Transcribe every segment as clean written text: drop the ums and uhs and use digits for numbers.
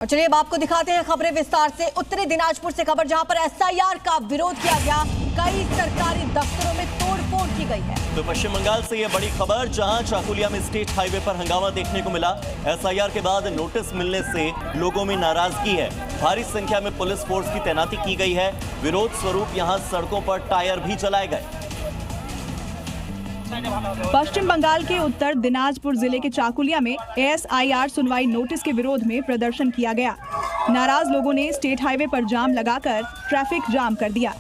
और चलिए अब आपको दिखाते हैं खबरें विस्तार से। उत्तरी दिनाजपुर से खबर, जहां पर एसआईआर का विरोध किया गया, कई सरकारी दफ्तरों में तोड़फोड़ की गई है। तो पश्चिम बंगाल से यह बड़ी खबर, जहां चाकुलिया में स्टेट हाईवे पर हंगामा देखने को मिला। एसआईआर के बाद नोटिस मिलने से लोगों में नाराजगी है। भारी संख्या में पुलिस फोर्स की तैनाती की गई है। विरोध स्वरूप यहां सड़कों पर टायर भी जलाए गए। पश्चिम बंगाल के उत्तर दिनाजपुर जिले के चाकुलिया में एसआईआर सुनवाई नोटिस के विरोध में प्रदर्शन किया गया। नाराज लोगों ने स्टेट हाईवे पर जाम लगाकर ट्रैफिक जाम कर दिया।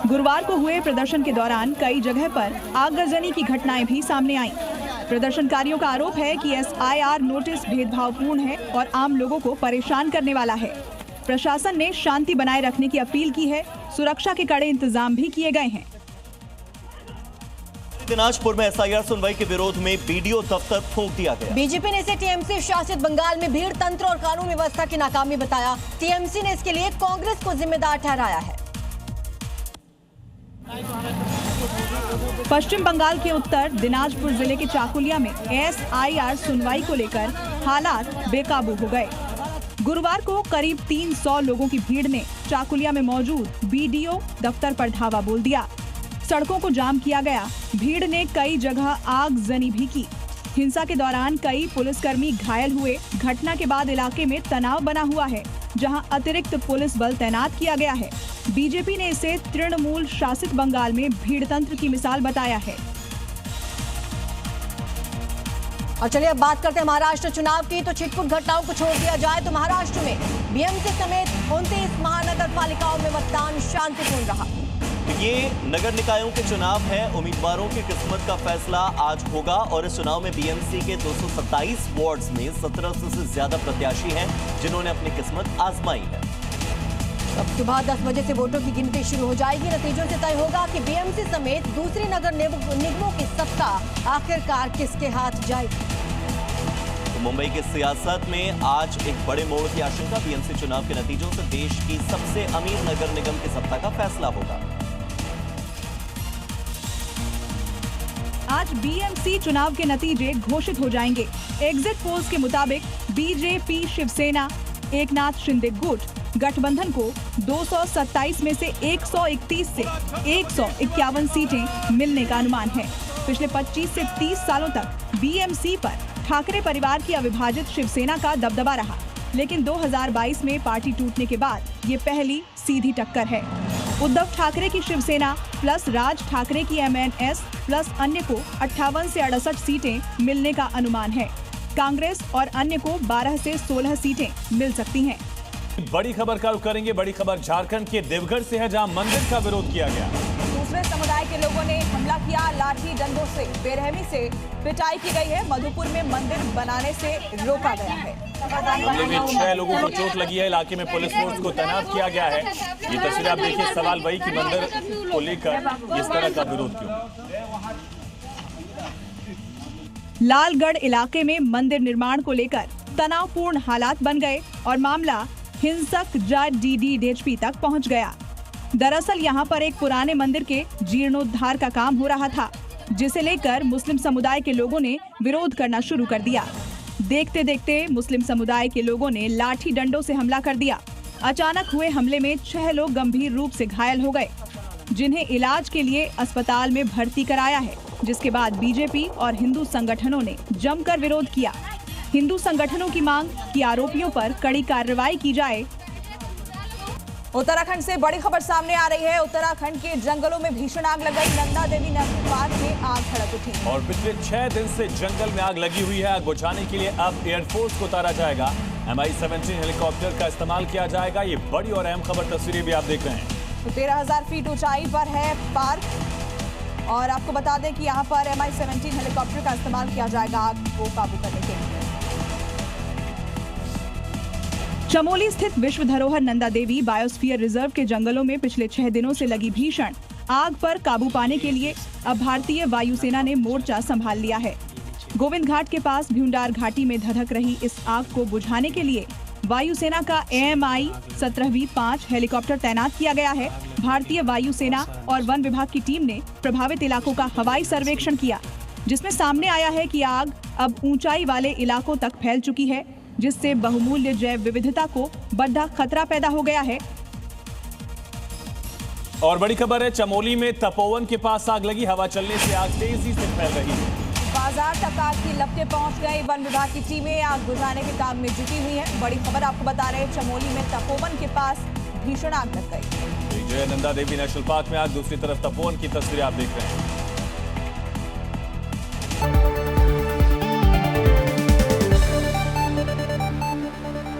गुरुवार को हुए प्रदर्शन के दौरान कई जगह पर आगजनी की घटनाएं भी सामने आईं। प्रदर्शनकारियों का आरोप है कि एसआईआर नोटिस भेदभावपूर्ण है और आम लोगों को परेशान करने वाला है। प्रशासन ने शांति बनाए रखने की अपील की है। सुरक्षा के कड़े इंतजाम भी किए गए हैं। दिनाजपुर में एसआईआर सुनवाई के विरोध में बीडीओ दफ्तर फूंक दिया गया। बीजेपी ने इसे टीएमसी शासित बंगाल में भीड़ तंत्र और कानून व्यवस्था की नाकामी बताया। टीएमसी ने इसके लिए कांग्रेस को जिम्मेदार ठहराया है। पश्चिम बंगाल के उत्तर दिनाजपुर जिले के चाकुलिया में एसआईआर सुनवाई को लेकर हालात बेकाबू हो गए। गुरुवार को करीब 300 लोगों की भीड़ ने चाकुलिया में मौजूद बीडीओ दफ्तर पर धावा बोल दिया। सड़कों को जाम किया गया। भीड़ ने कई जगह आगजनी भी की। हिंसा के दौरान कई पुलिसकर्मी घायल हुए। घटना के बाद इलाके में तनाव बना हुआ है, जहां अतिरिक्त पुलिस बल तैनात किया गया है। बीजेपी ने इसे तृणमूल शासित बंगाल में भीड़ तंत्र की मिसाल बताया है। और चलिए अब बात करते हैं महाराष्ट्र चुनाव की। तो छिटपुट घटनाओं को छोड़ दिया जाए तो महाराष्ट्र में बीएमसी समेत 29 महानगर पालिकाओं में मतदान शांतिपूर्ण रहा। ये नगर निकायों के चुनाव है। उम्मीदवारों की किस्मत का फैसला आज होगा और इस चुनाव में बीएमसी के 227 वार्ड्स में 1700 से ज्यादा प्रत्याशी हैं, जिन्होंने अपनी किस्मत आजमाई है। अब सुबह 10 बजे से वोटों की गिनती शुरू हो जाएगी। नतीजों से तय होगा कि बीएमसी समेत दूसरी नगर निगमों की सत्ता आखिरकार किसके हाथ जाएगी। तो मुंबई की सियासत में आज एक बड़े मोड़ की आशंका। बीएमसी चुनाव के नतीजों से देश की सबसे अमीर नगर निगम की सत्ता का फैसला होगा। आज बीएमसी चुनाव के नतीजे घोषित हो जाएंगे। एग्जिट पोल्स के मुताबिक बीजेपी शिवसेना एकनाथ शिंदे गुट गठबंधन को 227 में से 131 से 151 सीटें मिलने का अनुमान है। पिछले 25 से 30 सालों तक बीएमसी पर ठाकरे परिवार की अविभाजित शिवसेना का दबदबा रहा, लेकिन 2022 में पार्टी टूटने के बाद ये पहली सीधी टक्कर है। उद्धव ठाकरे की शिवसेना प्लस राज ठाकरे की एमएनएस प्लस अन्य को 58 से 68 सीटें मिलने का अनुमान है। कांग्रेस और अन्य को 12 से 16 सीटें मिल सकती हैं। बड़ी खबर का रुख करेंगे। बड़ी खबर झारखंड के देवघर से है, जहां मंदिर का विरोध किया गया। दूसरे समुदाय के लोगों ने हमला किया। लाठी डंडों से बेरहमी से पिटाई की गई है। मधुपुर में मंदिर बनाने से रोका गया है। हमले में 6 लोगों को चोट लगी है। इलाके में पुलिस फोर्स को तैनात किया गया है। ये तस्वीर आप देखिए। सवाल वही कि मंदिर को लेकर इस तरह का विरोध क्यों। लालगढ़ इलाके में मंदिर निर्माण को लेकर तनावपूर्ण हालात बन गए और मामला हिंसक डीडीएचपी तक पहुंच गया। दरअसल यहां पर एक पुराने मंदिर के जीर्णोद्धार का काम हो रहा था, जिसे लेकर मुस्लिम समुदाय के लोगों ने विरोध करना शुरू कर दिया। देखते देखते मुस्लिम समुदाय के लोगों ने लाठी डंडों से हमला कर दिया। अचानक हुए हमले में 6 लोग गंभीर रूप से घायल हो गए, जिन्हें इलाज के लिए अस्पताल में भर्ती कराया है। जिसके बाद बीजेपी और हिंदू संगठनों ने जमकर विरोध किया। हिंदू संगठनों की मांग कि आरोपियों पर कड़ी कार्रवाई की जाए। उत्तराखंड से बड़ी खबर सामने आ रही है। उत्तराखंड के जंगलों में भीषण आग लग गई। नंदा देवी नेशनल पार्क में आग भड़क उठी और पिछले 6 दिन से जंगल में आग लगी हुई है। आग बुझाने के लिए अब एयरफोर्स को उतारा जाएगा। MI-17 हेलीकॉप्टर का इस्तेमाल किया जाएगा। ये बड़ी और अहम खबर, तस्वीरें भी आप देख रहे हैं। तो 13,000 फीट ऊंचाई पर है पार्क और आपको बता दें कि यहाँ पर MI-17 हेलीकॉप्टर का इस्तेमाल किया जाएगा आग को काबू करने के लिए। चमोली स्थित विश्व धरोहर नंदा देवी बायोस्फीयर रिजर्व के जंगलों में पिछले 6 दिनों से लगी भीषण आग पर काबू पाने के लिए अब भारतीय वायुसेना ने मोर्चा संभाल लिया है। गोविंद घाट के पास भ्यूंडार घाटी में धधक रही इस आग को बुझाने के लिए वायुसेना का AMI-17V5 हेलीकॉप्टर तैनात किया गया है। भारतीय वायुसेना और वन विभाग की टीम ने प्रभावित इलाकों का हवाई सर्वेक्षण किया, जिसमें सामने आया है कि आग अब ऊंचाई वाले इलाकों तक फैल चुकी है। जिससे बहुमूल्य जैव विविधता को बड़ा खतरा पैदा हो गया है। और बड़ी खबर है, चमोली में तपोवन के पास आग लगी। हवा चलने से आग तेजी से फैल रही है। बाजार तक आग की लपटें पहुंच गई। वन विभाग की टीमें आग बुझाने के काम में जुटी हुई हैं। बड़ी खबर आपको बता रहे हैं, चमोली में तपोवन के पास भीषण आग लग गई। जय नंदा देवी नेशनल पार्क में आग, दूसरी तरफ तपोवन की तस्वीरें आप देख रहे हैं।